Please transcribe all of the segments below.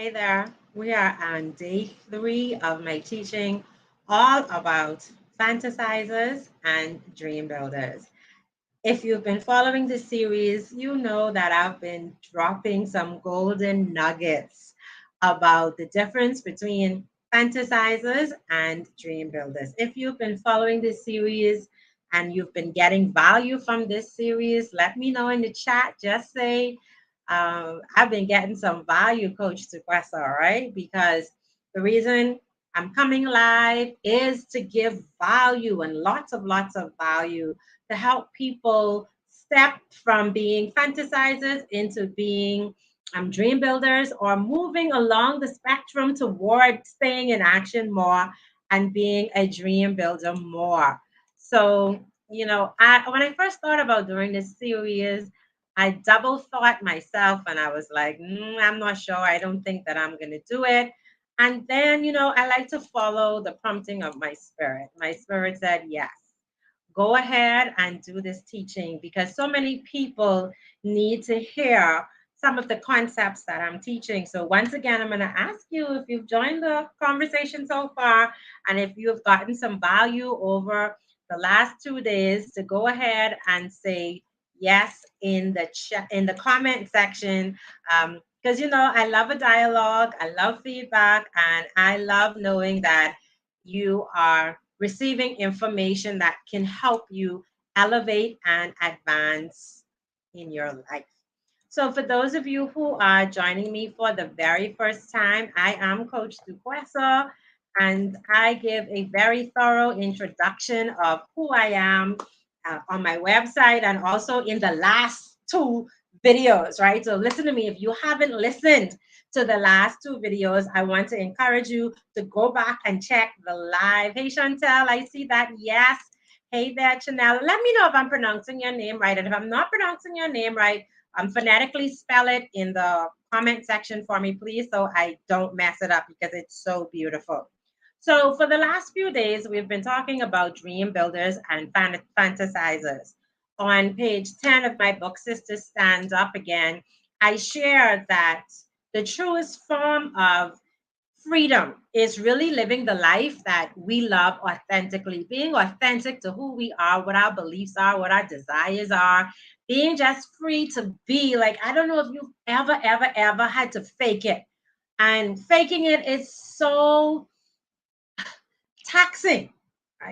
Hey there, we are on day 3 of my teaching all about fantasizers and dream builders. If you've been following the series, you know that I've been dropping some golden nuggets about the difference between fantasizers and dream builders. If you've been following this series and you've been getting value from this series, let me know in the chat. Just say, I've been getting some value, Coach Tukwesa, all right? Because the reason I'm coming live is to give value and lots of value to help people step from being fantasizers into being dream builders or moving along the spectrum toward staying in action more and being a dream builder more. So, when I first thought about doing this series, I double thought myself and I was like, I'm not sure. I don't think that I'm going to do it. And then, I like to follow the prompting of my spirit. My spirit said, yes, go ahead and do this teaching because so many people need to hear some of the concepts that I'm teaching. So, once again, I'm going to ask you if you've joined the conversation so far and if you've gotten some value over the last 2 days to go ahead and say yes in the chat in the comment section. Because I love a dialogue, I love feedback, and I love knowing that you are receiving information that can help you elevate and advance in your life. So, for those of you who are joining me for the very first time, I am Coach Duquesa, and I give a very thorough introduction of who I am on my website and also in the last two videos, right? So, listen to me. If you haven't listened to the last two videos, I want to encourage you to go back and check the live. Hey, Chantel, I see that. Yes. Hey there, Chanel. Let me know if I'm pronouncing your name right. And if I'm not pronouncing your name right, phonetically spell it in the comment section for me, please, so I don't mess it up because it's so beautiful. So, for the last few days, we've been talking about dream builders and fantasizers. On page 10 of my book, Sisters Stand Up Again, I shared that the truest form of freedom is really living the life that we love authentically, being authentic to who we are, what our beliefs are, what our desires are, being just free to be. Like, I don't know if you've ever had to fake it. And faking it is so taxing.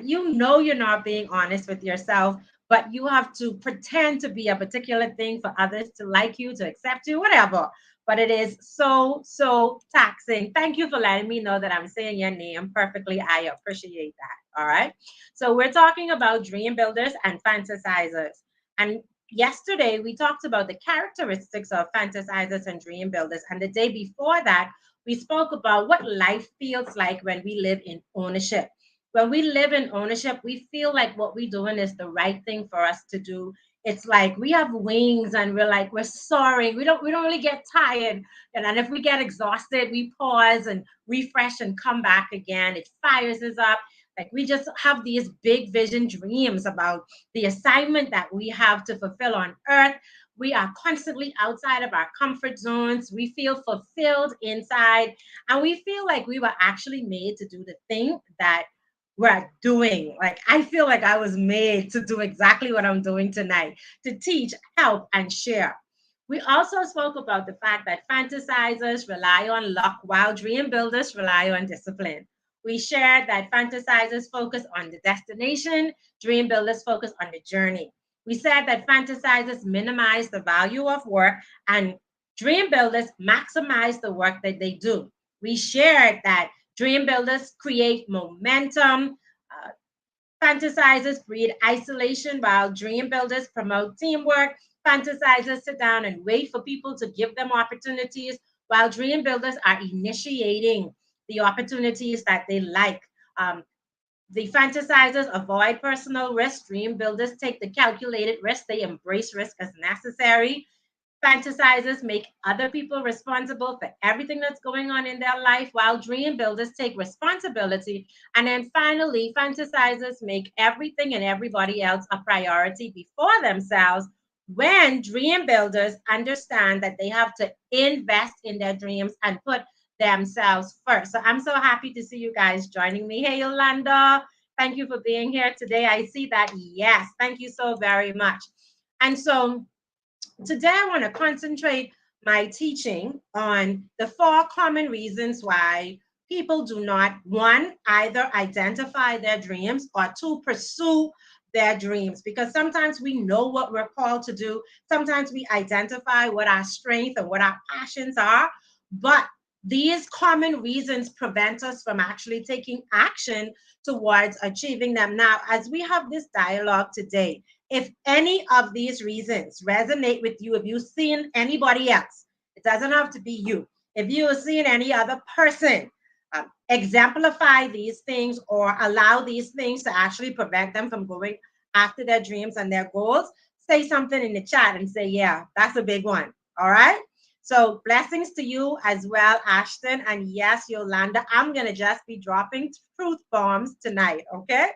You know you're not being honest with yourself, but you have to pretend to be a particular thing for others to like you, to accept you, whatever. But it is so taxing. Thank you for letting me know that I'm saying your name perfectly. I appreciate that. All right. So we're talking about dream builders and fantasizers. And yesterday we talked about the characteristics of fantasizers and dream builders. And the day before that, we spoke about what life feels like when we live in ownership. When we live in ownership, we feel like what we're doing is the right thing for us to do. It's like we have wings and we're soaring. We don't really get tired. And if we get exhausted, we pause and refresh and come back again. It fires us up. Like we just have these big vision dreams about the assignment that we have to fulfill on earth. We are constantly outside of our comfort zones. We feel fulfilled inside, and we feel like we were actually made to do the thing that we're doing. Like, I feel like I was made to do exactly what I'm doing tonight, to teach, help, and share. We also spoke about the fact that fantasizers rely on luck while dream builders rely on discipline. We shared that fantasizers focus on the destination, dream builders focus on the journey. We said that fantasizers minimize the value of work and dream builders maximize the work that they do. We shared that dream builders create momentum, uh, fantasizers breed isolation while dream builders promote teamwork. Fantasizers sit down and wait for people to give them opportunities while dream builders are initiating the opportunities that they like. Um, the fantasizers avoid personal risk. Dream builders take the calculated risk. They embrace risk as necessary. Fantasizers make other people responsible for everything that's going on in their life, while dream builders take responsibility. And then finally, fantasizers make everything and everybody else a priority before themselves when dream builders understand that they have to invest in their dreams and put themselves first. So I'm so happy to see you guys joining me. Hey, Yolanda, thank you for being here today. I see that. Yes, thank you so very much. And so today I want to concentrate my teaching on the 4 common reasons why people do not, one, either identify their dreams, or two, pursue their dreams. Because sometimes we know what we're called to do, sometimes we identify what our strengths and what our passions are, but these common reasons prevent us from actually taking action towards achieving them. Now, as we have this dialogue today, if any of these reasons resonate with you, if you've seen anybody else, it doesn't have to be you. If you've seen any other person exemplify these things or allow these things to actually prevent them from going after their dreams and their goals, say something in the chat and say, yeah, that's a big one. All right. So blessings to you as well, Ashton. And yes, Yolanda, I'm going to just be dropping truth bombs tonight. Okay.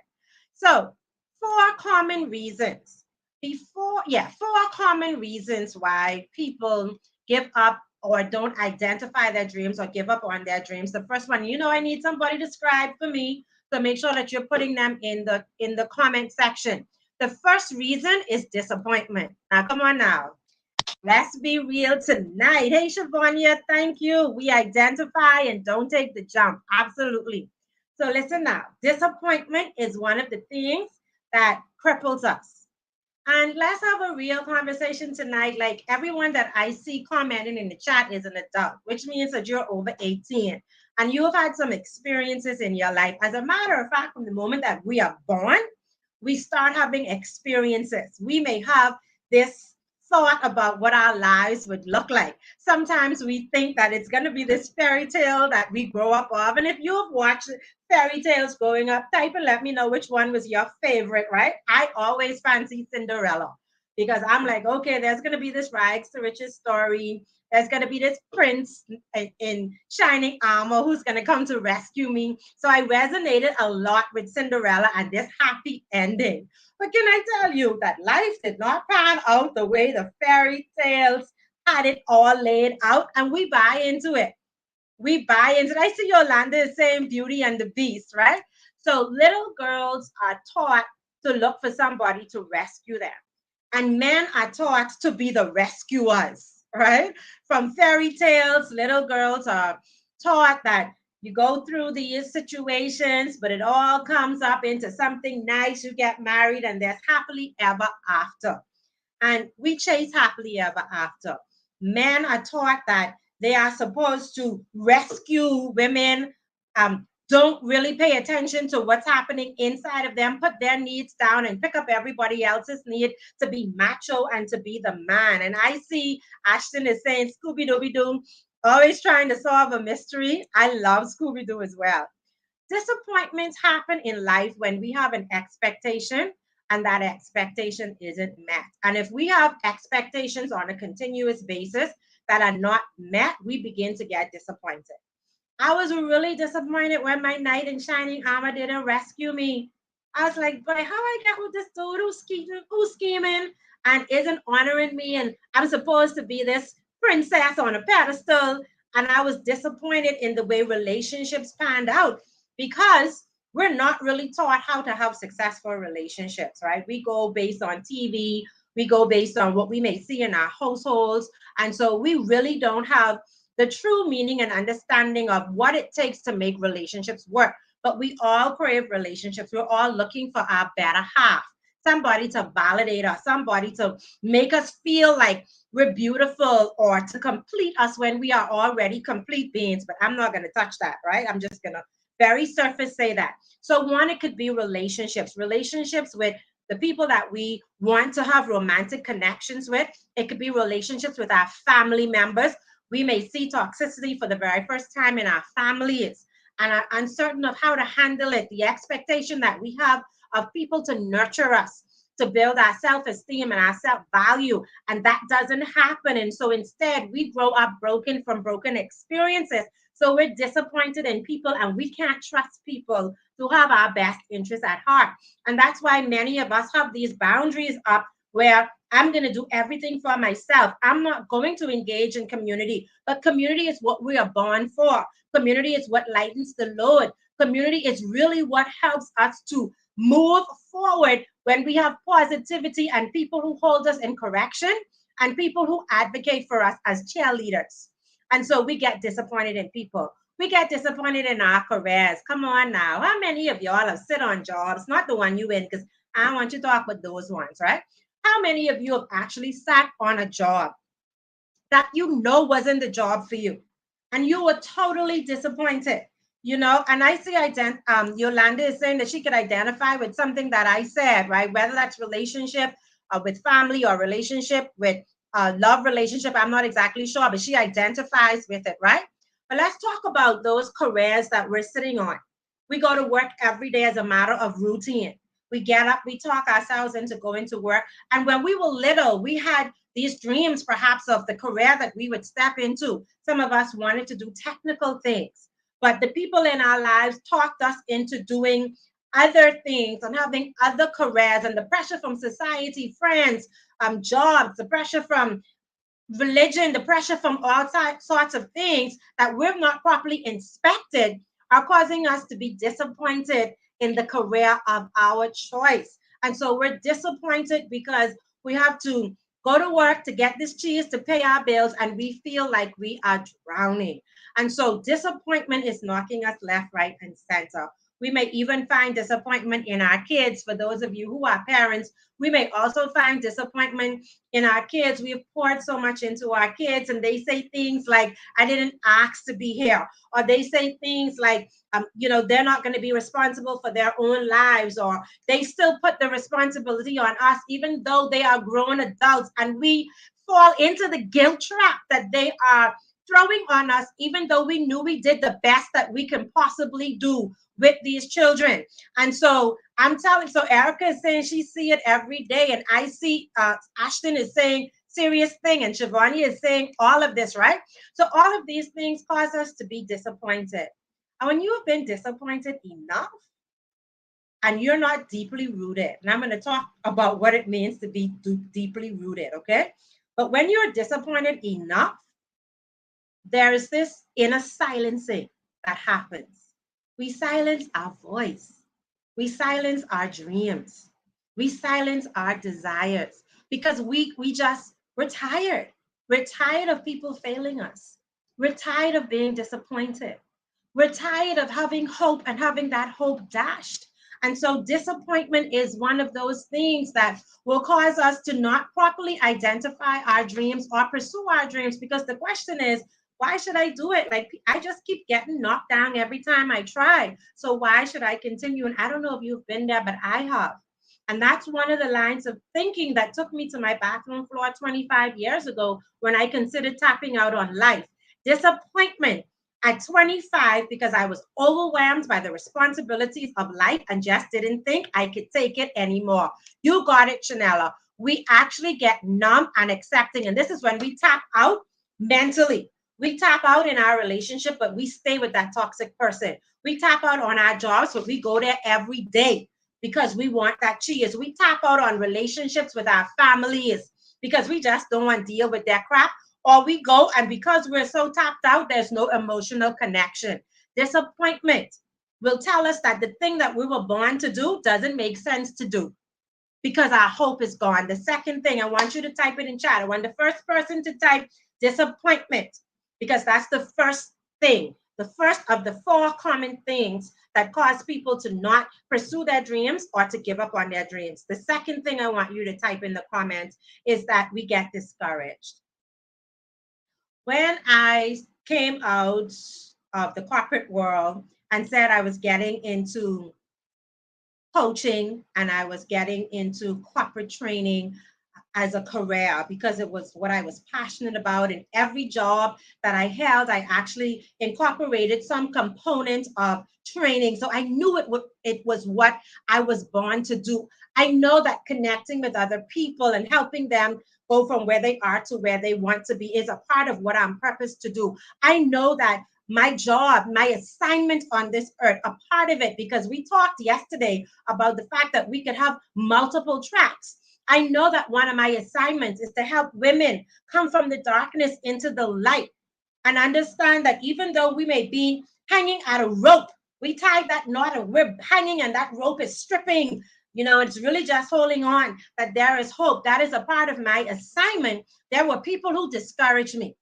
So 4 common reasons. 4 common reasons why people give up or don't identify their dreams or give up on their dreams. The first one, I need somebody to scribe for me. So make sure that you're putting them in the comment section. The first reason is disappointment. Now, come on now. Let's be real tonight. Hey, Shavonia, thank you. We identify and don't take the jump. Absolutely. So listen now. Disappointment is one of the things that cripples us. And let's have a real conversation tonight. Like, everyone that I see commenting in the chat is an adult, which means that you're over 18 and you have had some experiences in your life. As a matter of fact, from the moment that we are born, we start having experiences. We may have this thought about what our lives would look like. Sometimes we think that it's going to be this fairy tale that we grow up of. And if you've watched fairy tales growing up, type and let me know which one was your favorite, right? I always fancy Cinderella because I'm like, okay, there's going to be this rags to riches story. There's going to be this prince in shining armor who's going to come to rescue me. So I resonated a lot with Cinderella and this happy ending. But can I tell you that life did not pan out the way the fairy tales had it all laid out, and we buy into it. We buy into it. I see Yolanda is saying Beauty and the Beast, right? So little girls are taught to look for somebody to rescue them. And men are taught to be the rescuers, right? From fairy tales, little girls are taught that you go through these situations, but it all comes up into something nice. You get married, and there's happily ever after. And we chase happily ever after. Men are taught that they are supposed to rescue women, don't really pay attention to what's happening inside of them, put their needs down and pick up everybody else's need to be macho and to be the man. And I see Ashton is saying Scooby-Dooby-Doo, always trying to solve a mystery. I love Scooby-Doo as well. Disappointments happen in life when we have an expectation and that expectation isn't met. And if we have expectations on a continuous basis that are not met, we begin to get disappointed. I was really disappointed when my knight in shining armor didn't rescue me. I was like, but how I get with this dude who's scheming and isn't honoring me, and I'm supposed to be this princess on a pedestal. And I was disappointed in the way relationships panned out because we're not really taught how to have successful relationships, right? We go based on TV, we go based on what we may see in our households. And so we really don't have the true meaning and understanding of what it takes to make relationships work. But we all crave relationships. We're all looking for our better half, somebody to validate us, somebody to make us feel like we're beautiful or to complete us when we are already complete beings. But I'm not going to touch that, right? I'm just going to very surface say that. So one, it could be relationships with the people that we want to have romantic connections with. It could be relationships with our family members. We may see toxicity for the very first time in our families and are uncertain of how to handle it. The expectation that we have of people to nurture us, to build our self-esteem and our self-value, and that doesn't happen. And so instead, we grow up broken from broken experiences. So we're disappointed in people and we can't trust people to have our best interests at heart. And that's why many of us have these boundaries up where I'm going to do everything for myself. I'm not going to engage in community, but community is what we are born for. Community is what lightens the load. Community is really what helps us to move forward when we have positivity and people who hold us in correction and people who advocate for us as cheerleaders. And so we get disappointed in people. We get disappointed in our careers. Come on now. How many of y'all have sit on jobs, not the one you in, because I don't want you to talk about those ones, right? How many of you have actually sat on a job that you know wasn't the job for you and you were totally disappointed? And I see Yolanda is saying that she could identify with something that I said, right? Whether that's relationship with family or relationship with love relationship, I'm not exactly sure, but she identifies with it, right? But let's talk about those careers that we're sitting on. We go to work every day as a matter of routine. We get up, we talk ourselves into going to work. And when we were little, we had these dreams perhaps of the career that we would step into. Some of us wanted to do technical things, but the people in our lives talked us into doing other things and having other careers, and the pressure from society, friends, jobs, the pressure from religion, the pressure from all sorts of things that we've not properly inspected are causing us to be disappointed in the career of our choice. And so we're disappointed because we have to go to work to get this cheese to pay our bills, and we feel like we are drowning. And so disappointment is knocking us left, right, and center. We may even find disappointment in our kids. For those of you who are parents, we may also find disappointment in our kids. We've poured so much into our kids, and they say things like, I didn't ask to be here. Or they say things like, they're not going to be responsible for their own lives, or they still put the responsibility on us, even though they are grown adults. And we fall into the guilt trap that they are throwing on us, even though we knew we did the best that we can possibly do with these children. And so so Erica is saying she see it every day, and I see Ashton is saying serious thing, and Shivani is saying all of this, right? So all of these things cause us to be disappointed. And when you have been disappointed enough and you're not deeply rooted, and I'm going to talk about what it means to be deeply rooted, okay? But when you're disappointed enough, there is this inner silencing that happens. We silence our voice. We silence our dreams. We silence our desires because we're tired. We're tired of people failing us. We're tired of being disappointed. We're tired of having hope and having that hope dashed. And so disappointment is one of those things that will cause us to not properly identify our dreams or pursue our dreams, because the question is, why should I do it? Like, I just keep getting knocked down every time I try. So why should I continue? And I don't know if you've been there, but I have. And that's one of the lines of thinking that took me to my bathroom floor 25 years ago when I considered tapping out on life. Disappointment at 25 because I was overwhelmed by the responsibilities of life and just didn't think I could take it anymore. You got it, Chanela. We actually get numb and accepting. And this is when we tap out mentally. We tap out in our relationship, but we stay with that toxic person. We tap out on our jobs, but we go there every day because we want that cheese. We tap out on relationships with our families because we just don't want to deal with their crap. Or we go, and because we're so tapped out, there's no emotional connection. Disappointment will tell us that the thing that we were born to do doesn't make sense to do because our hope is gone. The second thing, I want you to type it in chat. I want the first person to type disappointment, because that's the first thing, the first of the four common things that cause people to not pursue their dreams or to give up on their dreams. The second thing I want you to type in the comments is that we get discouraged. When I came out of the corporate world and said I was getting into coaching and I was getting into corporate training as a career because it was what I was passionate about. In every job that I held, I actually incorporated some component of training. So I knew it was what I was born to do. I know that connecting with other people and helping them go from where they are to where they want to be is a part of what I'm purposed to do. I know that my job, my assignment on this earth, a part of it, because we talked yesterday about the fact that we could have multiple tracks. I know that one of my assignments is to help women come from the darkness into the light and understand that even though we may be hanging at a rope, we tied that knot and we're hanging and that rope is stripping. It's really just holding on, that there is hope. That is a part of my assignment. There were people who discouraged me.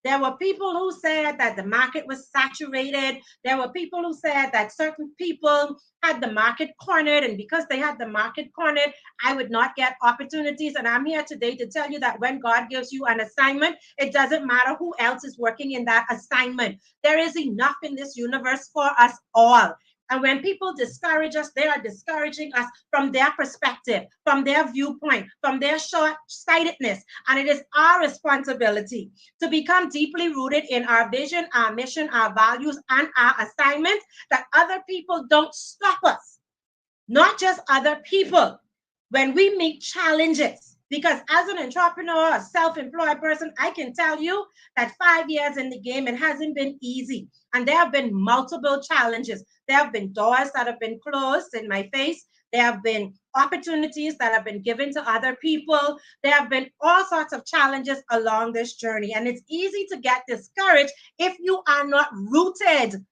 There were people who said that the market was saturated. There were people who said that certain people had the market cornered, and because they had the market cornered, I would not get opportunities. And I'm here today to tell you that when God gives you an assignment, it doesn't matter who else is working in that assignment. There is enough in this universe for us all. And when people discourage us, they are discouraging us from their perspective, from their viewpoint, from their short sightedness. And it is our responsibility to become deeply rooted in our vision, our mission, our values, and our assignments, that other people don't stop us. Not just other people. When we meet challenges, because as an entrepreneur, a self-employed person, I can tell you that 5 years in the game, it hasn't been easy. And there have been multiple challenges. There have been doors that have been closed in my face. There have been opportunities that have been given to other people. There have been all sorts of challenges along this journey. And it's easy to get discouraged if you are not rooted,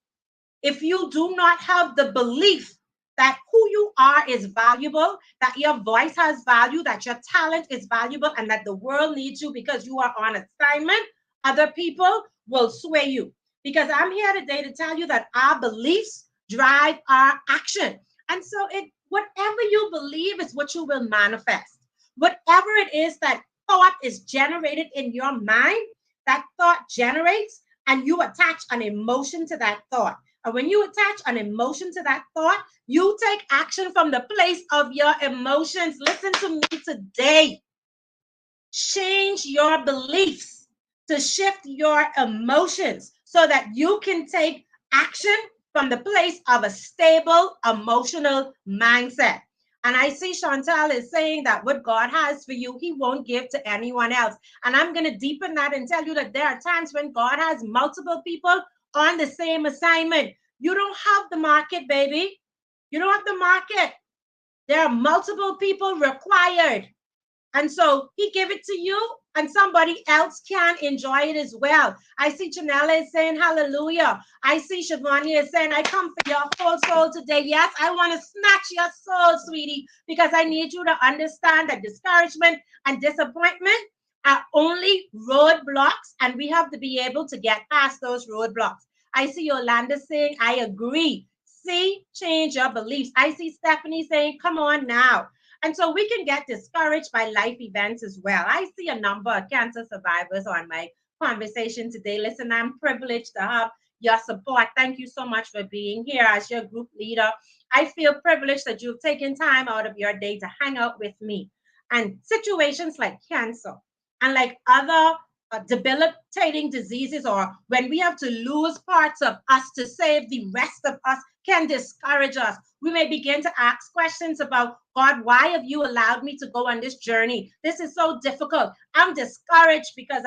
if you do not have the belief that who you are is valuable, that your voice has value, that your talent is valuable, and that the world needs you because you are on assignment, other people will sway you. Because I'm here today to tell you that our beliefs drive our action. And so whatever you believe is what you will manifest. Whatever it is that thought is generated in your mind, that thought generates, and you attach an emotion to that thought. And when you attach an emotion to that thought, you take action from the place of your emotions. Listen to me today. Change your beliefs to shift your emotions so that you can take action from the place of a stable emotional mindset. And I see Chantal is saying that what God has for you, he won't give to anyone else. And I'm going to deepen that and tell you that there are times when God has multiple people on the same assignment. You don't have the market, baby. You don't have the market. There are multiple people required. And so he gave it to you and somebody else can enjoy it as well. I see Janella is saying hallelujah. I see Shivani is saying, I come for your whole soul today. Yes, I want to snatch your soul, sweetie, because I need you to understand that discouragement and disappointment are only roadblocks, and we have to be able to get past those roadblocks. I see Yolanda saying, I agree. See, change your beliefs. I see Stephanie saying, come on now. And so we can get discouraged by life events as well. I see a number of cancer survivors on my conversation today. Listen, I'm privileged to have your support. Thank you so much for being here as your group leader. I feel privileged that you've taken time out of your day to hang out with me. And situations like cancer and like other debilitating diseases, or when we have to lose parts of us to save the rest of us, can discourage us. We may begin to ask questions about, God, why have you allowed me to go on this journey? This is so difficult. I'm discouraged because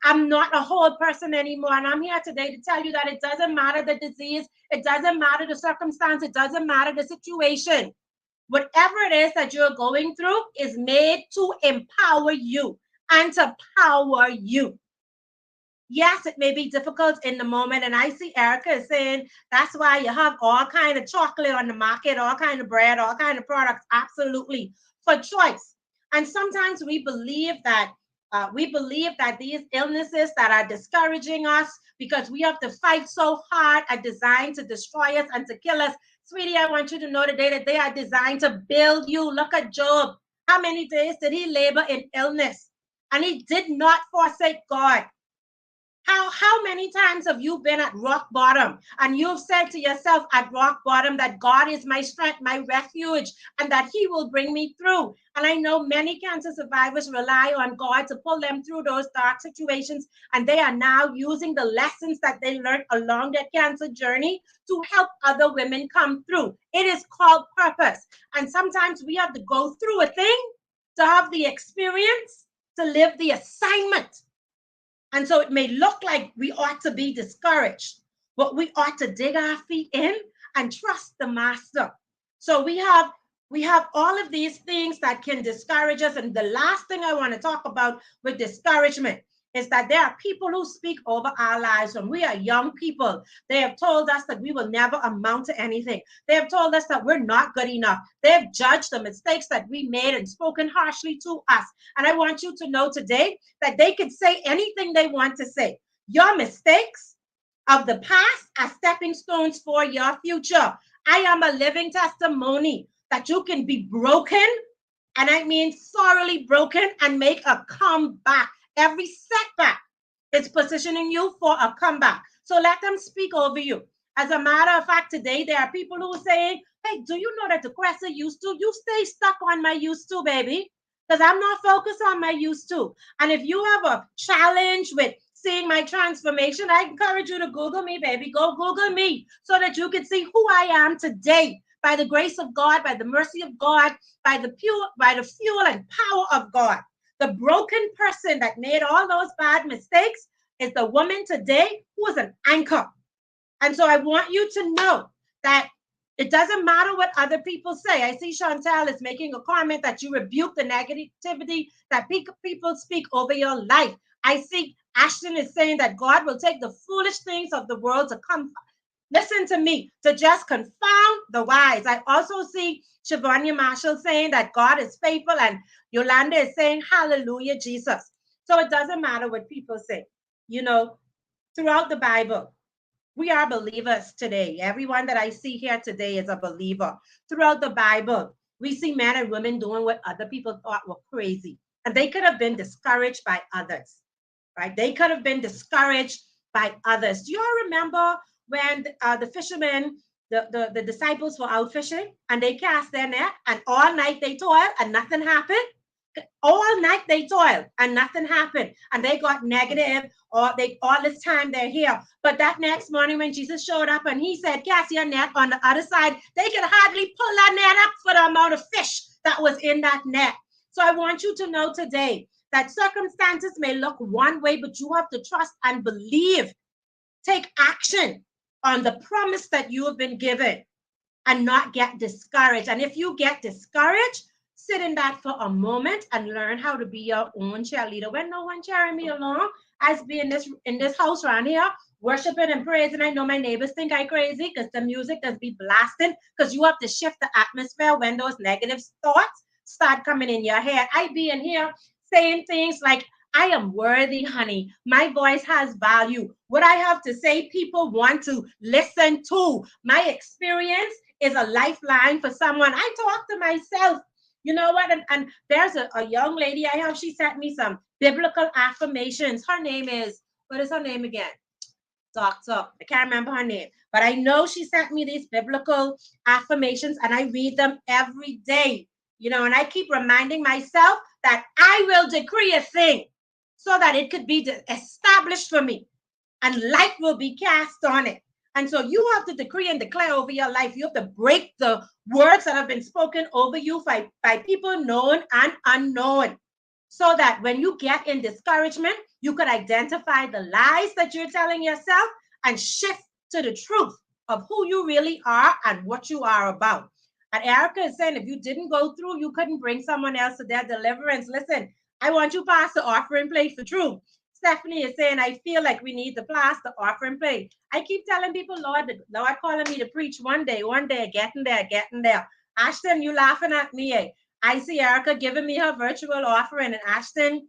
I'm not a whole person anymore. And I'm here today to tell you that it doesn't matter the disease. It doesn't matter the circumstance. It doesn't matter the situation. Whatever it is that you're going through is made to empower you and to power you. Yes, it may be difficult in the moment. And I see Erica is saying that's why you have all kind of chocolate on the market, all kind of bread, all kind of products. Absolutely, for choice. And sometimes we believe that these illnesses that are discouraging us because we have to fight so hard are designed to destroy us and to kill us. Sweetie, I want you to know today that they are designed to build you. Look at Job. How many days did he labor in illness? And he did not forsake God. How many times have you been at rock bottom and you've said to yourself at rock bottom that God is my strength, my refuge, and that he will bring me through? And I know many cancer survivors rely on God to pull them through those dark situations, and they are now using the lessons that they learned along their cancer journey to help other women come through. It is called purpose. And sometimes we have to go through a thing to have the experience to live the assignment. And so it may look like we ought to be discouraged, but we ought to dig our feet in and trust the master. So we have We have all of these things that can discourage us. And the last thing I want to talk about with discouragement is that there are people who speak over our lives when we are young people. They have told us that we will never amount to anything. They have told us that we're not good enough. They have judged the mistakes that we made and spoken harshly to us. And I want you to know today that they can say anything they want to say. Your mistakes of the past are stepping stones for your future. I am a living testimony that you can be broken, and I mean thoroughly broken, and make a comeback. Every setback is positioning you for a comeback. So let them speak over you. As a matter of fact, today there are people who are saying, hey, do you know that the Cressa used to? You stay stuck on my used to, baby. Because I'm not focused on my used to. And if you have a challenge with seeing my transformation, I encourage you to Google me, baby. Go Google me so that you can see who I am today by the grace of God, by the mercy of God, by the fuel and power of God. The broken person that made all those bad mistakes is the woman today who is an anchor. And so I want you to know that it doesn't matter what other people say. I see Chantel is making a comment that you rebuke the negativity that people speak over your life. I see Ashton is saying that God will take the foolish things of the world to come. Listen to me, to just confound the wise. I also see Siobhan Marshall saying that God is faithful, and Yolanda is saying, hallelujah, Jesus. So it doesn't matter what people say. You know, throughout the Bible, we are believers today. Everyone that I see here today is a believer. Throughout the Bible, we see men and women doing what other people thought were crazy. And they could have been discouraged by others, right? They could have been discouraged by others. Do you all remember when the fishermen, the disciples were out fishing and they cast their net and all night they toiled and nothing happened? All night they toiled and nothing happened, and they got negative, or they all this time they're here. But that next morning when Jesus showed up and he said, cast your net on the other side, they could hardly pull that net up for the amount of fish that was in that net. So I want you to know today that circumstances may look one way, but you have to trust and believe. Take action on the promise that you have been given and not get discouraged. And if you get discouraged, sit in that for a moment and learn how to be your own cheerleader. When no one cheering me along, I be in this house around here, worshiping and praising. I know my neighbors think I crazy because the music does be blasting, because you have to shift the atmosphere when those negative thoughts start coming in your head. I be in here saying things like, I am worthy, honey. My voice has value. What I have to say, people want to listen to. My experience is a lifeline for someone. I talk to myself. You know what? And there's a young lady I have. She sent me some biblical affirmations. Her name is, what is her name again? Doctor. I can't remember her name. But I know she sent me these biblical affirmations and I read them every day. You know, and I keep reminding myself that I will decree a thing so that it could be established for me and light will be cast on it. And so you have to decree and declare over your life. You have to break the words that have been spoken over you by people known and unknown, so that when you get in discouragement, you could identify the lies that you're telling yourself and shift to the truth of who you really are and what you are about. And Erica is saying, if you didn't go through, you couldn't bring someone else to their deliverance. Listen, I want you past the offering plate for truth. Stephanie is saying, I feel like we need the plaster offering plate. I keep telling people, Lord calling me to preach one day, getting there. Ashton, you laughing at me. Eh? I see Erica giving me her virtual offering, and Ashton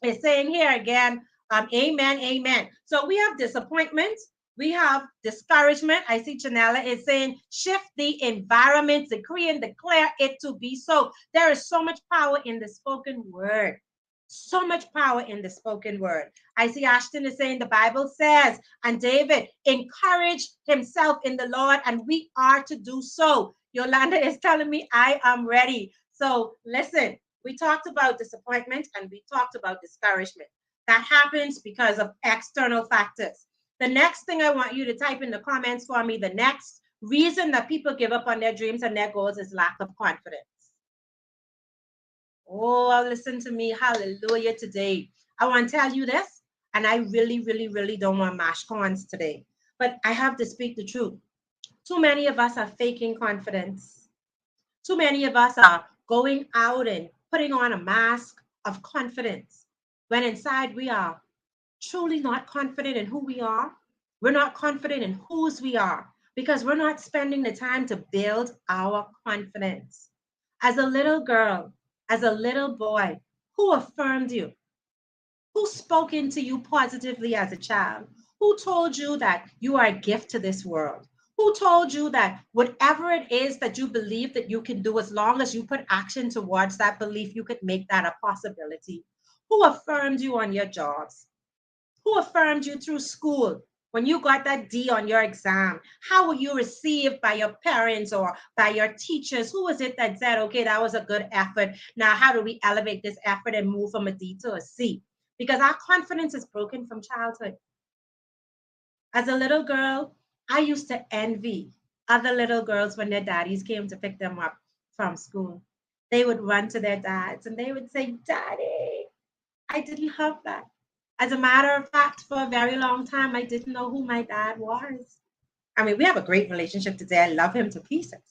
is saying here again, amen, amen. So we have disappointment. We have discouragement. I see Janella is saying, shift the environment, decree and declare it to be so. There is so much power in the spoken word. So much power in the spoken word. I see Ashton is saying the Bible says, and David encouraged himself in the Lord, and we are to do so. Yolanda is telling me I am ready. So listen, we talked about disappointment and we talked about discouragement. That happens because of external factors. The next thing I want you to type in the comments for me, the next reason that people give up on their dreams and their goals is lack of confidence. Oh, listen to me. Hallelujah today. I want to tell you this, and I really, really, really don't want mash cons today, but I have to speak the truth. Too many of us are faking confidence. Too many of us are going out and putting on a mask of confidence when inside we are truly not confident in who we are. We're not confident in whose we are because we're not spending the time to build our confidence. As a little girl, as a little boy, who affirmed you? Who spoke into you positively as a child? Who told you that you are a gift to this world? Who told you that whatever it is that you believe that you can do, as long as you put action towards that belief, you could make that a possibility? Who affirmed you on your jobs? Who affirmed you through school? When you got that D on your exam, how were you received by your parents or by your teachers? Who was it that said, okay, that was a good effort? Now, how do we elevate this effort and move from a D to a C? Because our confidence is broken from childhood. As a little girl, I used to envy other little girls when their daddies came to pick them up from school. They would run to their dads and they would say, Daddy, I didn't have that. As a matter of fact, for a very long time, I didn't know who my dad was. I mean, we have a great relationship today. I love him to pieces.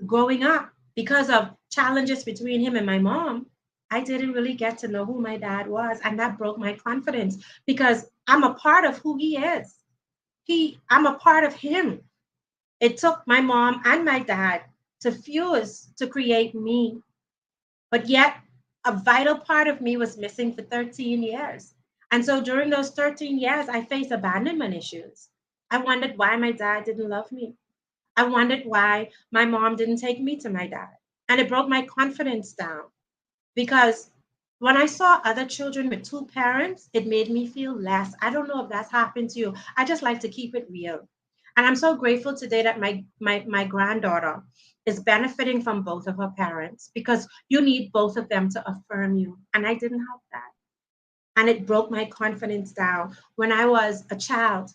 Growing up, because of challenges between him and my mom, I didn't really get to know who my dad was. And that broke my confidence because I'm a part of who he is. I'm a part of him. It took my mom and my dad to fuse to create me. But yet, a vital part of me was missing for 13 years. And so during those 13 years, I faced abandonment issues. I wondered why my dad didn't love me. I wondered why my mom didn't take me to my dad. And it broke my confidence down because when I saw other children with two parents, it made me feel less. I don't know if that's happened to you. I just like to keep it real. And I'm so grateful today that my granddaughter is benefiting from both of her parents because you need both of them to affirm you. And I didn't have that. And it broke my confidence down. When I was a child,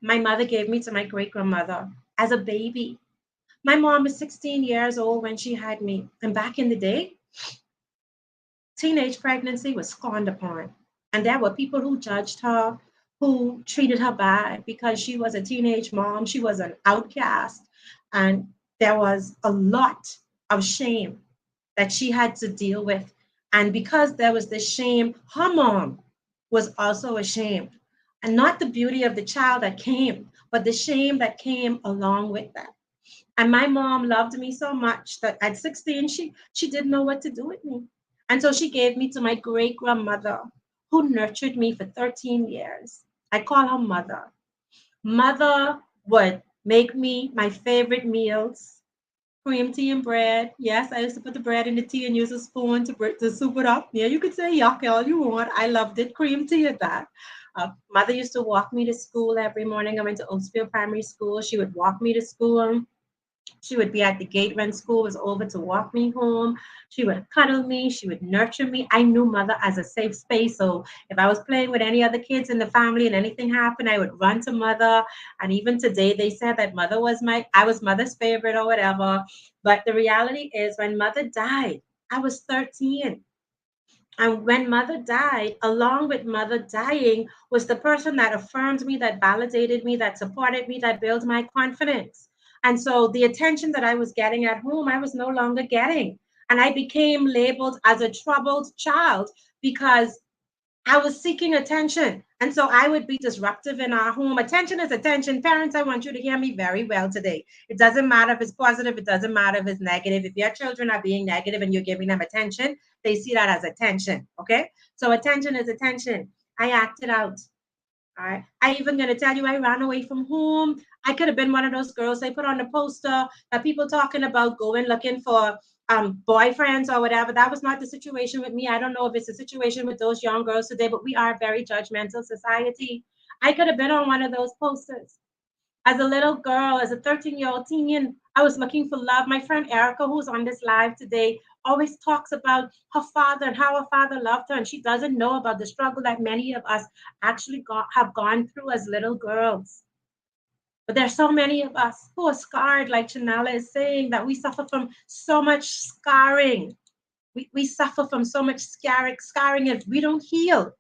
my mother gave me to my great grandmother as a baby. My mom was 16 years old when she had me. And back in the day, teenage pregnancy was scorned upon. And there were people who judged her, who treated her bad because she was a teenage mom. She was an outcast. And there was a lot of shame that she had to deal with. And because there was this shame, her mom was also ashamed. And not the beauty of the child that came, but the shame that came along with that. And my mom loved me so much that at 16, she didn't know what to do with me. And so she gave me to my great grandmother, who nurtured me for 13 years. I call her mother. Mother would make me my favorite meals, cream tea and bread. Yes, I used to put the bread in the tea and use a spoon to soup it up. Yeah, you could say yuck all you want. I loved it. Cream tea at that. Mother used to walk me to school every morning. I went to Oaksfield Primary School. She would walk me to school. She would be at the gate when school was over to walk me home. She would cuddle me. She would nurture me. I knew mother as a safe space. So if I was playing with any other kids in the family and anything happened, I would run to mother. And even today, they said that I was mother's favorite or whatever. But the reality is, when mother died, I was 13. And when mother died, along with mother dying, was the person that affirmed me, that validated me, that supported me, that built my confidence. And so the attention that I was getting at home, I was no longer getting. And I became labeled as a troubled child because I was seeking attention. And so I would be disruptive in our home. Attention is attention. Parents, I want you to hear me very well today. It doesn't matter if it's positive, it doesn't matter if it's negative. If your children are being negative and you're giving them attention, they see that as attention. Okay. So attention is attention. I acted out. All right. I even gonna tell you I ran away from home. I could have been one of those girls they put on the poster that people talking about going looking for boyfriends or whatever. That was not the situation with me. I don't know if it's a situation with those young girls today, but we are a very judgmental society. I could have been on one of those posters. As a little girl, as a 13-year-old teen, I was looking for love. My friend Erica, who's on this live today, always talks about her father and how her father loved her. And she doesn't know about the struggle that many of us actually have gone through as little girls. But there's so many of us who are scarred, like Chanela is saying, that we suffer from so much scarring. We suffer from so much scarring if we don't heal.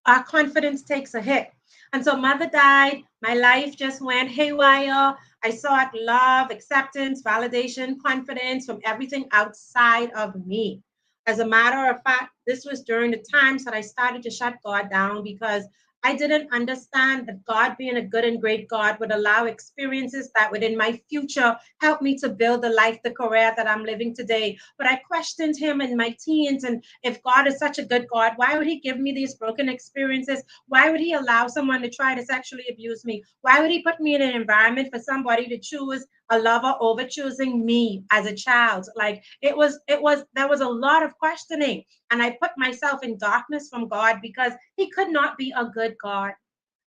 Our confidence takes a hit. And so mother died. My life just went haywire. I sought love, acceptance, validation, confidence from everything outside of me. As a matter of fact, this was during the times that I started to shut God down because I didn't understand that God, being a good and great God, would allow experiences that would in my future help me to build the life, the career that I'm living today. But I questioned him in my teens. And if God is such a good God, why would he give me these broken experiences? Why would he allow someone to try to sexually abuse me? Why would he put me in an environment for somebody to choose a lover over choosing me as a child? Like there was a lot of questioning. And I put myself in darkness from God because he could not be a good God.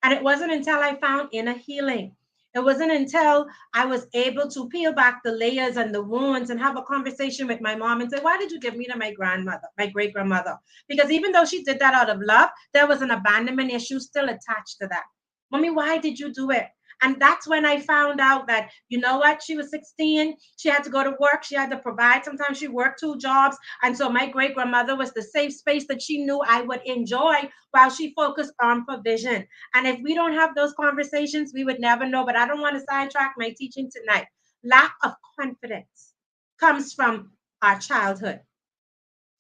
And it wasn't until I found inner healing. It wasn't until I was able to peel back the layers and the wounds and have a conversation with my mom and say, why did you give me to my grandmother, my great grandmother? Because even though she did that out of love, there was an abandonment issue still attached to that. Mommy, why did you do it? And that's when I found out that, you know what, she was 16. She had to go to work. She had to provide. Sometimes she worked two jobs. And so my great grandmother was the safe space that she knew I would enjoy while she focused on provision. And if we don't have those conversations, we would never know. But I don't want to sidetrack my teaching tonight. Lack of confidence comes from our childhood.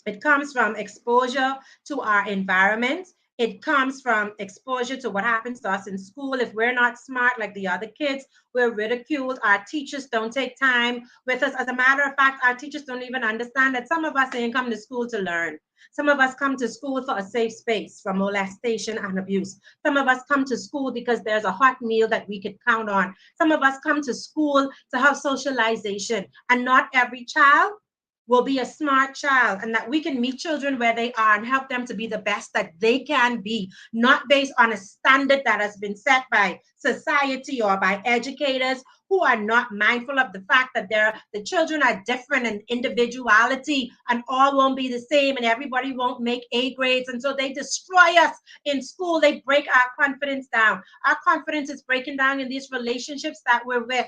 It comes from exposure to our environment. It comes from exposure to what happens to us in school. If we're not smart like the other kids, we're ridiculed. Our teachers don't take time with us. As a matter of fact, our teachers don't even understand that some of us didn't come to school to learn. Some of us come to school for a safe space from molestation and abuse. Some of us come to school because there's a hot meal that we could count on. Some of us come to school to have socialization. And not every child will be a smart child, and that we can meet children where they are and help them to be the best that they can be, not based on a standard that has been set by society or by educators who are not mindful of the fact that the children are different in individuality and all won't be the same and everybody won't make A grades. And so they destroy us in school. They break our confidence down. Our confidence is breaking down in these relationships that we're with,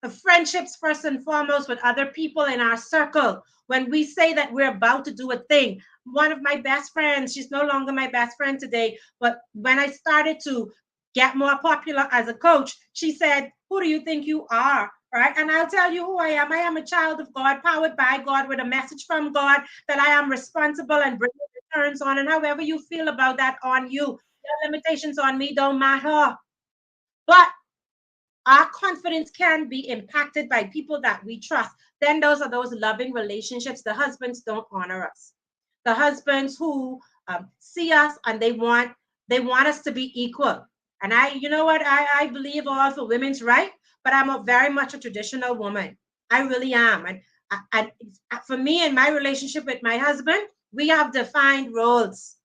the friendships first and foremost with other people in our circle. When we say that we're about to do a thing, one of my best friends, she's no longer my best friend today, but when I started to get more popular as a coach, she said, who do you think you are? Right. And I'll tell you who I am. I am a child of God, powered by God, with a message from God that I am responsible and bringing returns on. And however you feel about that, on you. Your limitations on me don't matter. But our confidence can be impacted by people that we trust. Then those are those loving relationships. The husbands don't honor us. The husbands who see us and they want us to be equal. And you know what, I believe all for women's right, but I'm very much a traditional woman. I really am. And for me and my relationship with my husband, we have defined roles.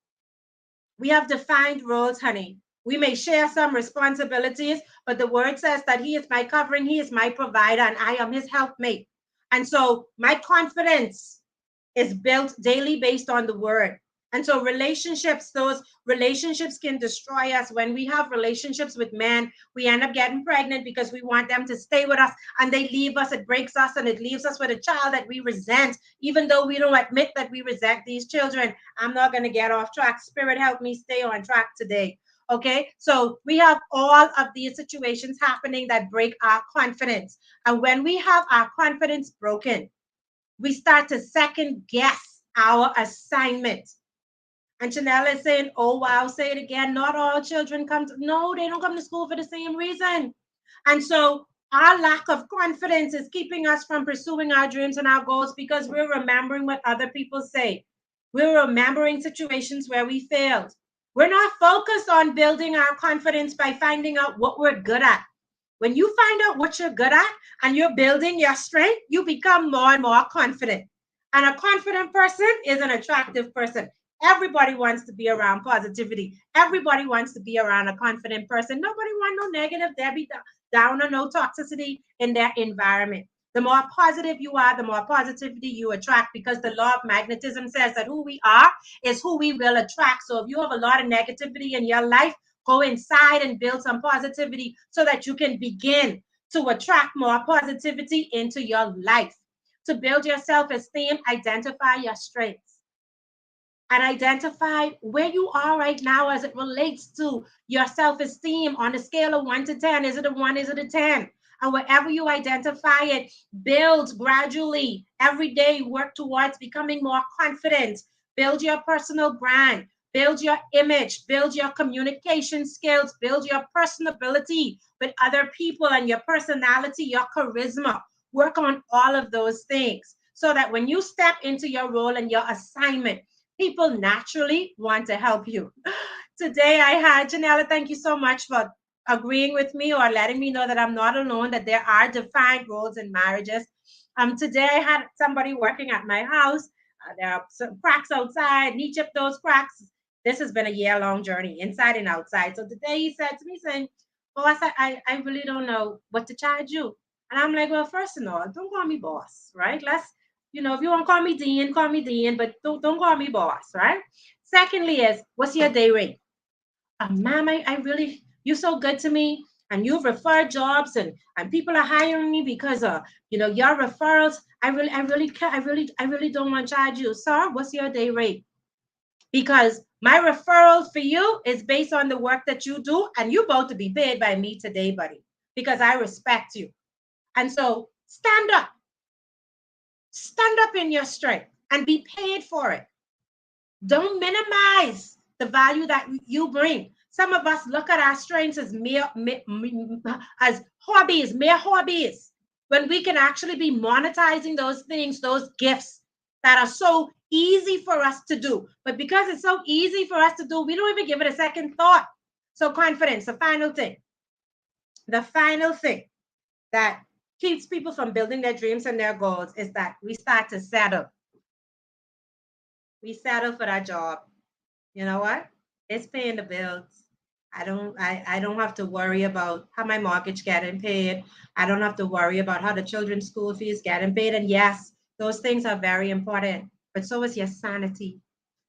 We have defined roles, honey. We may share some responsibilities, but the word says that he is my covering, he is my provider, and I am his helpmate. And so my confidence is built daily based on the word. And so relationships, those relationships can destroy us. When we have relationships with men, we end up getting pregnant because we want them to stay with us and they leave us. It breaks us and it leaves us with a child that we resent, even though we don't admit that we resent these children. I'm not going to get off track. Spirit, help me stay on track today. Okay, so we have all of these situations happening that break our confidence. And when we have our confidence broken, we start to second guess our assignment. And Chanel is saying, oh, wow, say it again. Not all children come to, no, they don't come to school for the same reason. And so our lack of confidence is keeping us from pursuing our dreams and our goals because we're remembering what other people say. We're remembering situations where we failed. We're not focused on building our confidence by finding out what we're good at. When you find out what you're good at and you're building your strength, you become more and more confident. And a confident person is an attractive person. Everybody wants to be around positivity. Everybody wants to be around a confident person. Nobody wants no negative, Debbie Downer, no toxicity in their environment. The more positive you are, the more positivity you attract because the law of magnetism says that who we are is who we will attract. So if you have a lot of negativity in your life, go inside and build some positivity so that you can begin to attract more positivity into your life. To build your self-esteem, identify your strengths and identify where you are right now as it relates to your self-esteem on a scale of 1 to 10. Is it a 1? Is it a 10? And wherever you identify it, build gradually. Every day, work towards becoming more confident. Build your personal brand. Build your image, build your communication skills, build your personability with other people and your personality, your charisma. Work on all of those things so that when you step into your role and your assignment, people naturally want to help you. Today I had Janella, thank you so much for agreeing with me or letting me know that I'm not alone, that there are defined roles in marriages. Today I had somebody working at my house. There are some cracks outside, and he chipped those cracks. This has been a year-long journey, inside and outside. So today he said to me, saying, boss, I really don't know what to charge you. And I'm like, well, first of all, don't call me boss, right? If you want to call me Dean, but don't call me boss, right? Secondly is, what's your day rate? Ma'am, I really, you're so good to me. And you've referred jobs and people are hiring me because your referrals. I really don't want to charge you. Sir, what's your day rate? Because my referral for you is based on the work that you do, and you're about to be paid by me today, buddy, because I respect you. And so stand up in your strength and be paid for it. Don't minimize the value that you bring. Some of us look at our strengths as as hobbies, mere hobbies, when we can actually be monetizing those things, those gifts that are so easy for us to do. But because it's so easy for us to do, we don't even give it a second thought. So confidence, the final thing that keeps people from building their dreams and their goals is that we start to settle. We settle for that job. You know what? It's paying the bills. I don't have to worry about how my mortgage getting paid. I don't have to worry about how the children's school fees getting paid. And yes, those things are very important, but so is your sanity.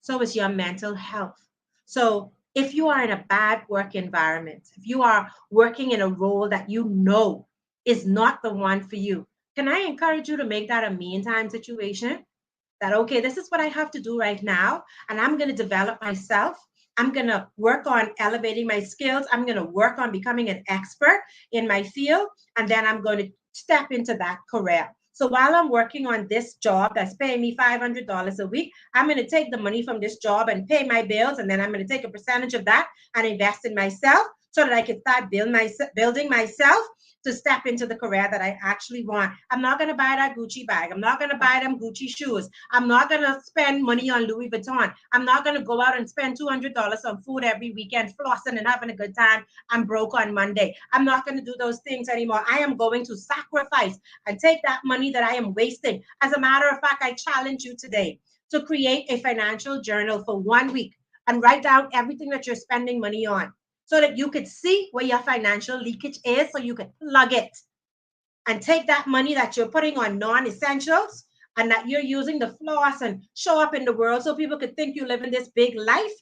So is your mental health. So if you are in a bad work environment, if you are working in a role that you know is not the one for you, can I encourage you to make that a meantime situation? That, okay, this is what I have to do right now, and I'm going to develop myself. I'm going to work on elevating my skills. I'm going to work on becoming an expert in my field, and then I'm going to step into that career. So while I'm working on this job that's paying me $500 a week, I'm going to take the money from this job and pay my bills, and then I'm going to take a percentage of that and invest in myself so that I can start building myself to step into the career that I actually want. I'm not going to buy that Gucci bag. I'm not going to buy them Gucci shoes. I'm not going to spend money on Louis Vuitton. I'm not going to go out and spend $200 on food every weekend, flossing and having a good time. I'm broke on Monday. I'm not going to do those things anymore. I am going to sacrifice and take that money that I am wasting. As a matter of fact, I challenge you today to create a financial journal for 1 week and write down everything that you're spending money on, so that you could see where your financial leakage is, so you could plug it and take that money that you're putting on non-essentials and that you're using to floss and show up in the world so people could think you live in this big life,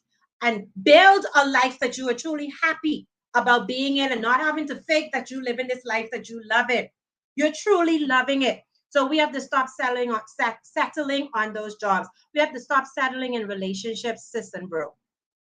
and build a life that you are truly happy about being in, and not having to fake that you live in this life, that you love it. You're truly loving it. So we have to stop settling on those jobs. We have to stop settling in relationships, sis and bro.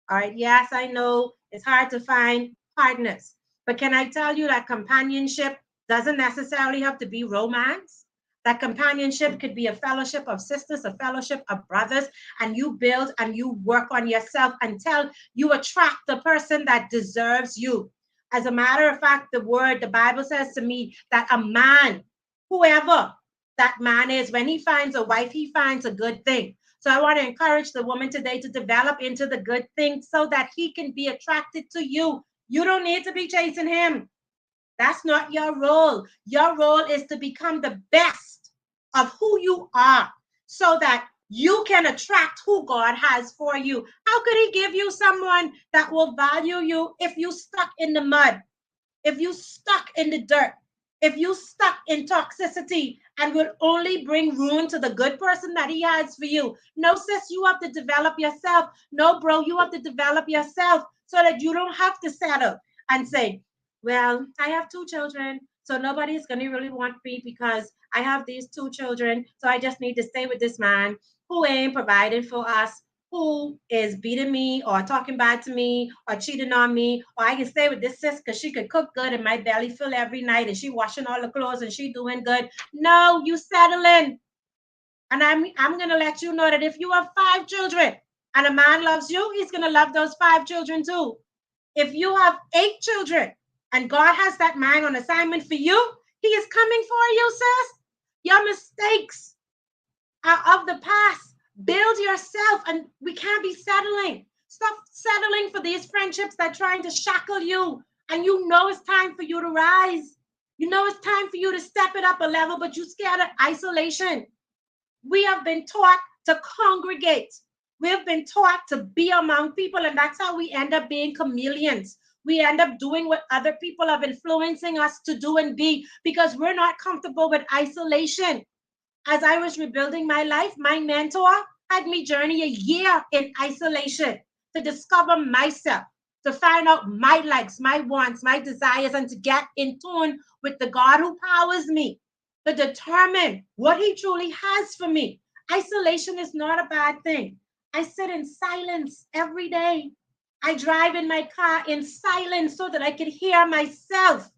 All right. Yes, I know it's hard to find partners, but can I tell you that companionship doesn't necessarily have to be romance? That companionship could be a fellowship of sisters, a fellowship of brothers, and you build and you work on yourself until you attract the person that deserves you. As a matter of fact, the Bible says to me that a man, whoever that man is, when he finds a wife, he finds a good thing. So I want to encourage the woman today to develop into the good thing so that he can be attracted to you. You don't need to be chasing him. That's not your role. Your role is to become the best of who you are so that you can attract who God has for you. How could he give you someone that will value you if you stuck in the mud, if you stuck in the dirt, if you stuck in toxicity, and will only bring ruin to the good person that he has for you? No, sis, you have to develop yourself. No, bro, you have to develop yourself so that you don't have to settle and say, well, I have two children, so nobody's going to really want me because I have these two children. So I just need to stay with this man who ain't providing for us. who is beating me or talking bad to me or cheating on me, or I can stay with this sis because she could cook good and my belly full every night and she washing all the clothes and she doing good. No, you settling. And I'm gonna let you know that if you have 5 children and a man loves you, he's gonna love those 5 children too. If you have 8 children and God has that man on assignment for you, he is coming for you, sis. Your mistakes are of the past. Build yourself, and we can't be settling. Stop settling for these friendships that are trying to shackle you. And you know it's time for you to rise. You know it's time for you to step it up a level, but you're scared of isolation. We have been taught to congregate. We have been taught to be among people, and that's how we end up being chameleons. We end up doing what other people have influencing us to do and be because we're not comfortable with isolation. As I was rebuilding my life, my mentor had me journey a year in isolation to discover myself, to find out my likes, my wants, my desires, and to get in tune with the God who powers me, to determine what He truly has for me. Isolation is not a bad thing. I sit in silence every day. I drive in my car in silence so that I can hear myself.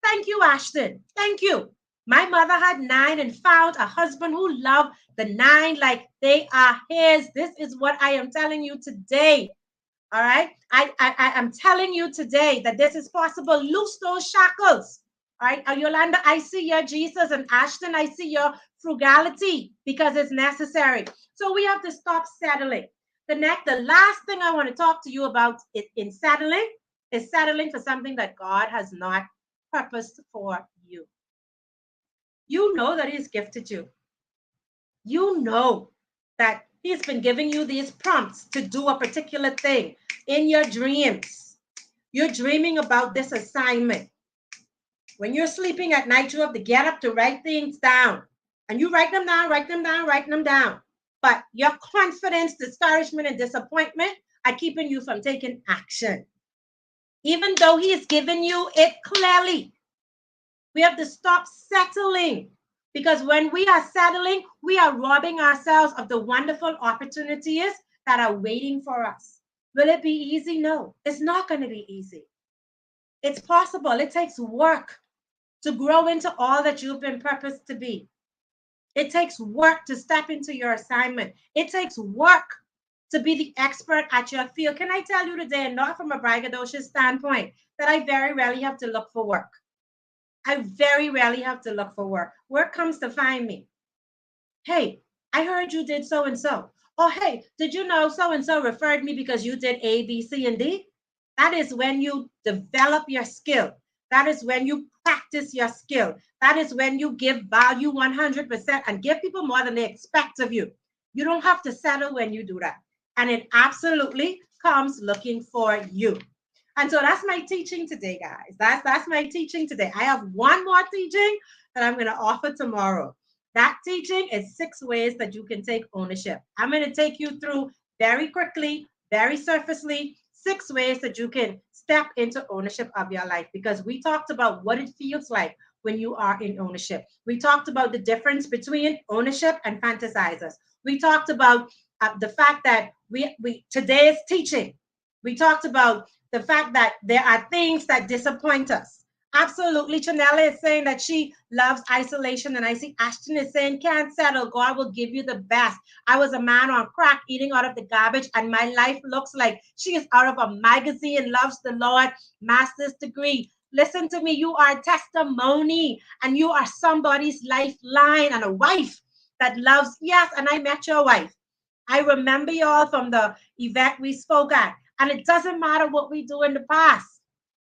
Thank you, Ashton. Thank you. My mother had 9 and found a husband who loved the 9 like they are his. This is what I am telling you today. All right. I am telling you today that this is possible. Loose those shackles. All right. Yolanda, I see your Jesus, and Ashton, I see your frugality because it's necessary. So we have to stop settling. The last thing I want to talk to you about in settling is settling for something that God has not purposed for you. You know that He's gifted you. You know that He's been giving you these prompts to do a particular thing in your dreams. You're dreaming about this assignment. When you're sleeping at night, you have to get up to write things down. And you write them down, write them down, write them down. But your confidence, discouragement, and disappointment are keeping you from taking action. Even though He has given you it clearly, we have to stop settling, because when we are settling, we are robbing ourselves of the wonderful opportunities that are waiting for us. Will it be easy? No, it's not going to be easy. It's possible. It takes work to grow into all that you've been purposed to be. It takes work to step into your assignment. It takes work to be the expert at your field. Can I tell you today, and not from a braggadocious standpoint, that I very rarely have to look for work. I very rarely have to look for work. Work comes to find me. Hey, I heard you did so and so. Oh, hey, did you know so and so referred me because you did A, B, C, and D? That is when you develop your skill. That is when you practice your skill. That is when you give value 100% and give people more than they expect of you. You don't have to settle when you do that. And it absolutely comes looking for you. And so that's my teaching today, guys. That's my teaching today. I have one more teaching that I'm going to offer tomorrow. That teaching is 6 ways that you can take ownership. I'm going to take you through very quickly, very surfacely, 6 ways that you can step into ownership of your life, because we talked about what it feels like when you are in ownership. We talked about the difference between ownership and fantasizers. We talked about the fact that today's teaching, we talked about the fact that there are things that disappoint us. Absolutely. Chanela is saying that she loves isolation. And I see Ashton is saying, can't settle. God will give you the best. I was a man on crack eating out of the garbage, and my life looks like she is out of a magazine, loves the Lord, master's degree. Listen to me. You are a testimony, and you are somebody's lifeline, and a wife that loves. Yes, and I met your wife. I remember y'all from the event we spoke at. And it doesn't matter what we do in the past.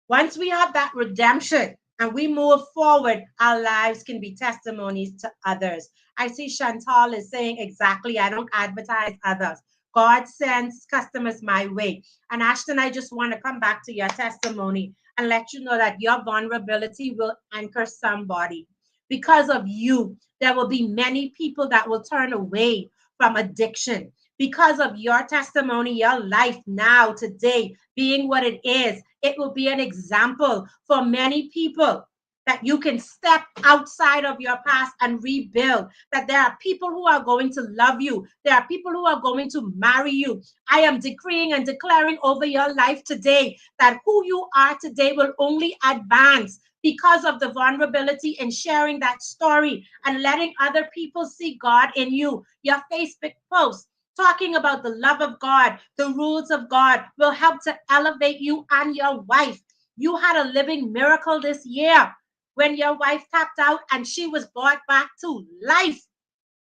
Once we have that redemption and we move forward, our lives can be testimonies to others. I see Chantal is saying exactly, I don't advertise others. God sends customers my way. And Ashton, I just want to come back to your testimony and let you know that your vulnerability will anchor somebody. Because of you, there will be many people that will turn away from addiction. Because of your testimony, your life now, today, being what it is, it will be an example for many people that you can step outside of your past and rebuild, that there are people who are going to love you. There are people who are going to marry you. I am decreeing and declaring over your life today that who you are today will only advance because of the vulnerability and sharing that story and letting other people see God in you. Your Facebook post talking about the love of God, the rules of God will help to elevate you and your wife. You had a living miracle this year when your wife tapped out and she was brought back to life.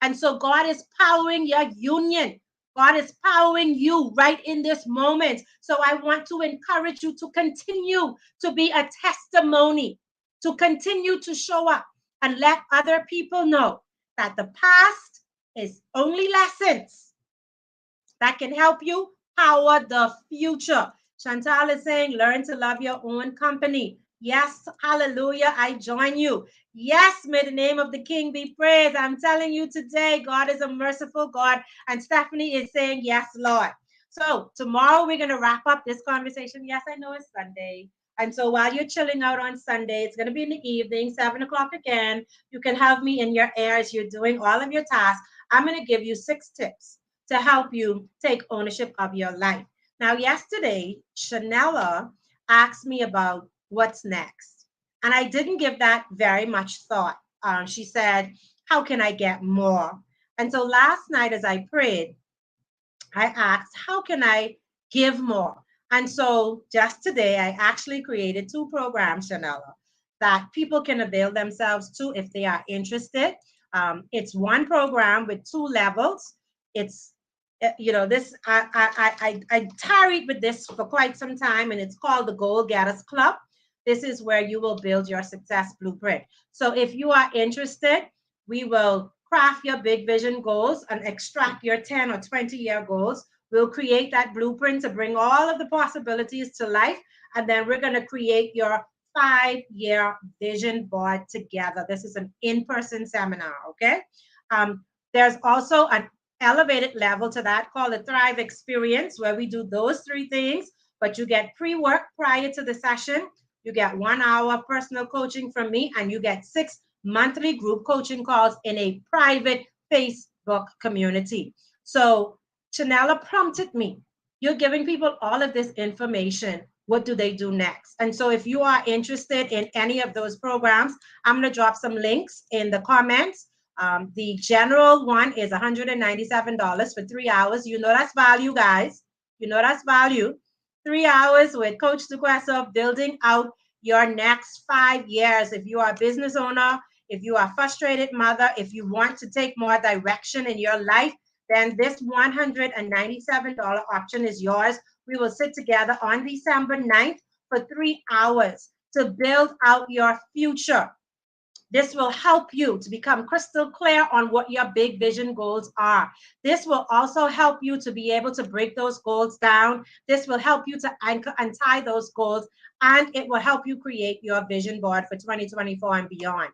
And so God is powering your union. God is powering you right in this moment. So I want to encourage you to continue to be a testimony, to continue to show up and let other people know that the past is only lessons that can help you power the future. Chantal is saying, learn to love your own company. Yes, hallelujah. I join you. Yes, may the name of the King be praised. I'm telling you today, God is a merciful God. And Stephanie is saying, yes, Lord. So tomorrow we're going to wrap up this conversation. Yes, I know it's Sunday. And so while you're chilling out on Sunday, it's going to be in the evening, 7 o'clock again. You can have me in your ear as you're doing all of your tasks. I'm going to give you 6 tips to help you take ownership of your life. Now, yesterday, Chanela asked me about what's next. And I didn't give that very much thought. She said, how can I get more? And so last night, as I prayed, I asked, how can I give more? And so just today, I actually created 2 programs, Chanela, that people can avail themselves to if they are interested. It's one program with 2 levels. It's this I tarried with this for quite some time, and it's called the Goal Getters Club. This is where you will build your success blueprint. So if you are interested, we will craft your big vision goals and extract your 10 or 20-year goals. We'll create that blueprint to bring all of the possibilities to life, and then we're going to create your 5-year vision board together. This is an in-person seminar, okay? There's also an elevated level to that called the Thrive Experience, where we do those 3 things, but you get pre-work prior to the session. You get 1 hour personal coaching from me, and you get 6 monthly group coaching calls in a private Facebook community. So Chanela prompted me, you're giving people all of this information. What do they do next? And so if you are interested in any of those programs, I'm going to drop some links in the comments. The general one is $197 for 3 hours. You know that's value, guys. You know that's value. 3 hours with Coach Duquesa building out your next 5 years. If you are a business owner, if you are a frustrated mother, if you want to take more direction in your life, then this $197 option is yours. We will sit together on December 9th for 3 hours to build out your future. This will help you to become crystal clear on what your big vision goals are. This will also help you to be able to break those goals down. This will help you to anchor and tie those goals, and it will help you create your vision board for 2024 and beyond.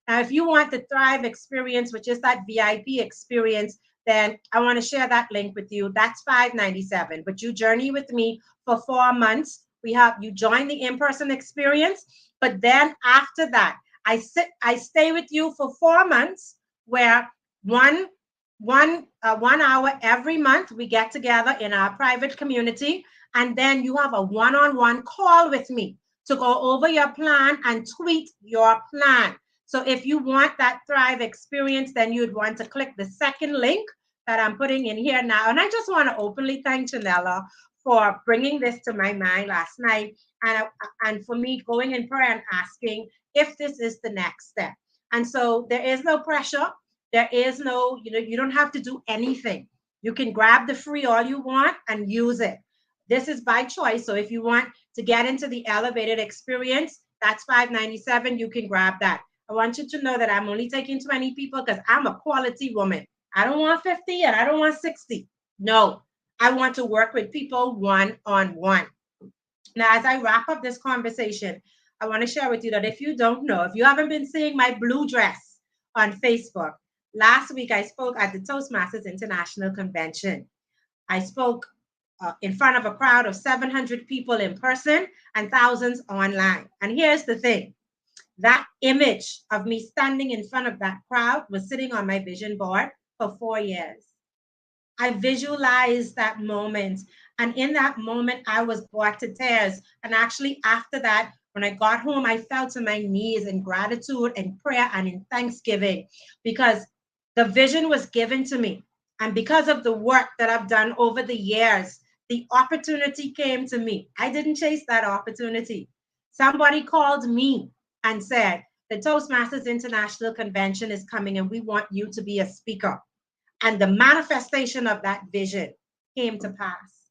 Now, if you want the Thrive experience, which is that VIP experience, then I want to share that link with you. That's $597. But you journey with me for 4 months. You join the in-person experience, but then after that, I stay with you for 4 months, where one hour every month we get together in our private community, and then you have a one-on-one call with me to go over your plan and tweak your plan. So if you want that Thrive experience, then you'd want to click the second link that I'm putting in here now. And I just want to openly thank Chanela for bringing this to my mind last night, and for me going in prayer and asking if this is the next step. And so there is no pressure. There is no, you don't have to do anything. You can grab the free all you want and use it. This is by choice. So if you want to get into the elevated experience, that's $597. You can grab that. I want you to know that I'm only taking 20 people because I'm a quality woman. I don't want 50 and I don't want 60. No, I want to work with people one-on-one. Now, as I wrap up this conversation, I want to share with you that if you don't know, if you haven't been seeing my blue dress on Facebook, last week I spoke at the Toastmasters International Convention. I spoke in front of a crowd of 700 people in person and thousands online. And here's the thing. That image of me standing in front of that crowd was sitting on my vision board for 4 years. I visualized that moment. And in that moment, I was brought to tears. And actually, after that, when I got home, I fell to my knees in gratitude and prayer and in thanksgiving because the vision was given to me. And because of the work that I've done over the years, the opportunity came to me. I didn't chase that opportunity. Somebody called me and said, the Toastmasters International Convention is coming and we want you to be a speaker. And the manifestation of that vision came to pass.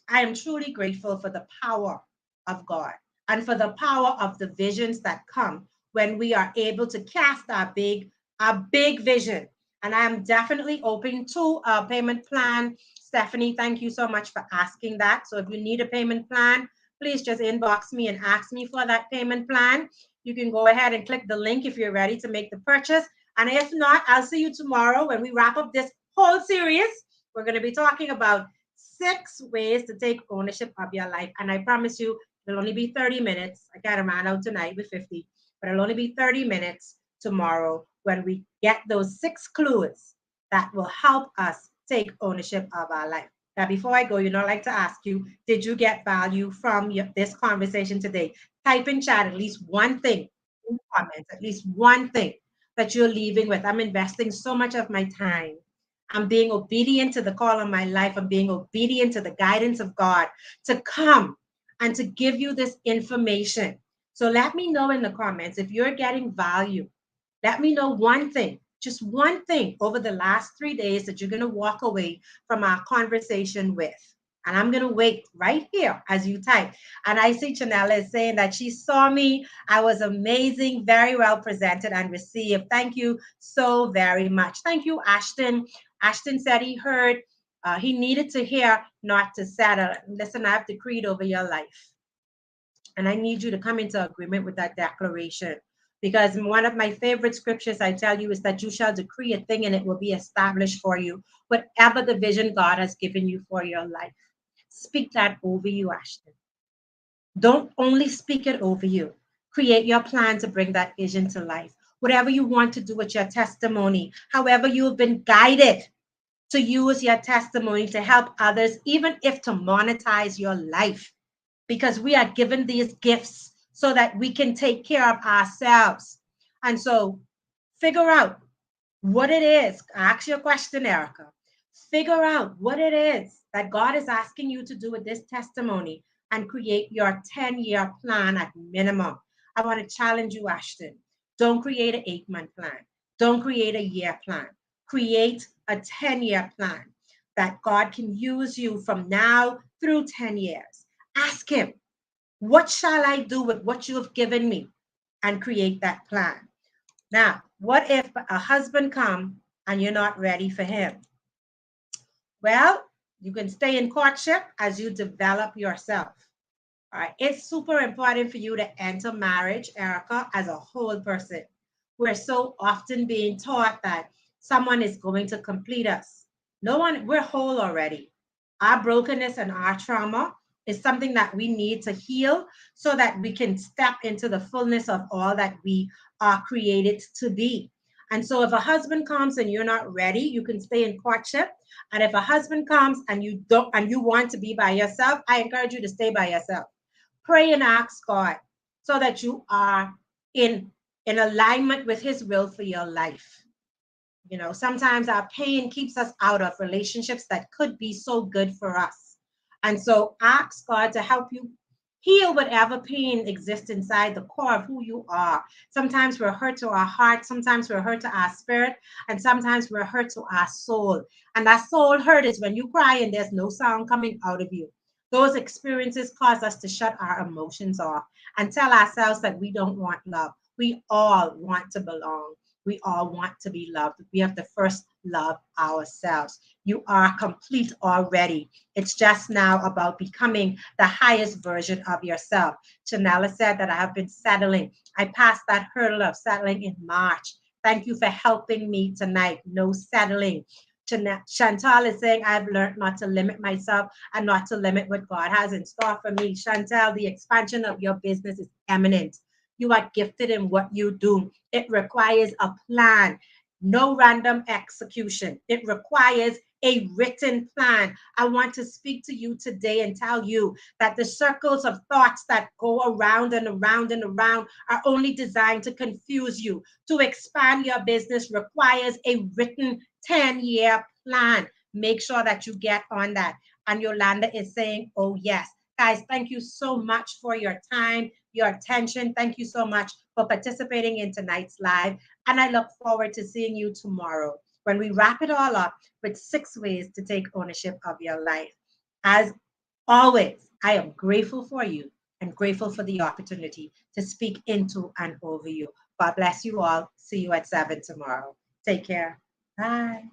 I am truly grateful for the power of God and for the power of the visions that come when we are able to cast our big vision. And I am definitely open to a payment plan. Stephanie, thank you so much for asking that. So if you need a payment plan, please just inbox me and ask me for that payment plan. You can go ahead and click the link if you're ready to make the purchase. And if not, I'll see you tomorrow when we wrap up this whole series. We're going to be talking about 6 ways to take ownership of your life. And I promise you, it'll only be 30 minutes. I got to run out tonight with 50, but it'll only be 30 minutes tomorrow when we get those 6 clues that will help us take ownership of our life. Now, before I go, I'd like to ask you, did you get value from this conversation today? Type in chat at least one thing in the comments, at least one thing that you're leaving with. I'm investing so much of my time. I'm being obedient to the call of my life. I'm being obedient to the guidance of God to come and to give you this information. So let me know in the comments if you're getting value. Let me know one thing, just one thing over the last 3 days that you're going to walk away from our conversation with. And I'm going to wait right here as you type. And I see Chanela is saying that she saw me. I was amazing, very well presented and received. Thank you so very much. Thank you, Ashton. Ashton said he heard, he needed to hear not to settle. Listen, I've decreed over your life. And I need you to come into agreement with that declaration. Because one of my favorite scriptures I tell you is that you shall decree a thing and it will be established for you, whatever the vision God has given you for your life. Speak that over you, Ashton. Don't only speak it over you. Create your plan to bring that vision to life. Whatever you want to do with your testimony, however you have been guided to use your testimony to help others, even if to monetize your life, because we are given these gifts so that we can take care of ourselves. And so figure out what it is. Ask your question, Erica. Figure out what it is that God is asking you to do with this testimony and create your 10-year plan at minimum. I want to challenge you, Ashton. Don't create an 8-month plan. Don't create a year plan. Create a 10-year plan that God can use you from now through 10 years. Ask him, what shall I do with what you have given me? And create that plan. Now, what if a husband comes and you're not ready for him? Well, you can stay in courtship as you develop yourself. All right. It's super important for you to enter marriage, Erica, as a whole person. We're so often being taught that someone is going to complete us. No one, we're whole already. Our brokenness and our trauma is something that we need to heal so that we can step into the fullness of all that we are created to be. And so if a husband comes and you're not ready, you can stay in courtship. And if a husband comes and you don't and you want to be by yourself, I encourage you to stay by yourself. Pray and ask God so that you are in alignment with his will for your life. Sometimes our pain keeps us out of relationships that could be so good for us. And so ask God to help you heal whatever pain exists inside the core of who you are. Sometimes we're hurt to our heart, sometimes we're hurt to our spirit, and sometimes we're hurt to our soul. And that soul hurt is when you cry and there's no sound coming out of you. Those experiences cause us to shut our emotions off and tell ourselves that we don't want love. We all want to belong. We all want to be loved. We have to first love ourselves. You are complete already. It's just now about becoming the highest version of yourself. Chanela said that I have been settling. I passed that hurdle of settling in March. Thank you for helping me tonight. No settling. Chantal is saying, I've learned not to limit myself and not to limit what God has in store for me. Chantal, the expansion of your business is imminent. You are gifted in what you do. It requires a plan, no random execution. It requires a written plan. I want to speak to you today and tell you that the circles of thoughts that go around and around and around are only designed to confuse you. To expand your business requires a written 10-year plan. Make sure that you get on that. And Yolanda is saying, oh, yes. Guys, thank you so much for your time, your attention. Thank you so much for participating in tonight's live. And I look forward to seeing you tomorrow when we wrap it all up with 6 ways to take ownership of your life. As always, I am grateful for you and grateful for the opportunity to speak into and over you. God bless you all. See you at 7 tomorrow. Take care. Bye.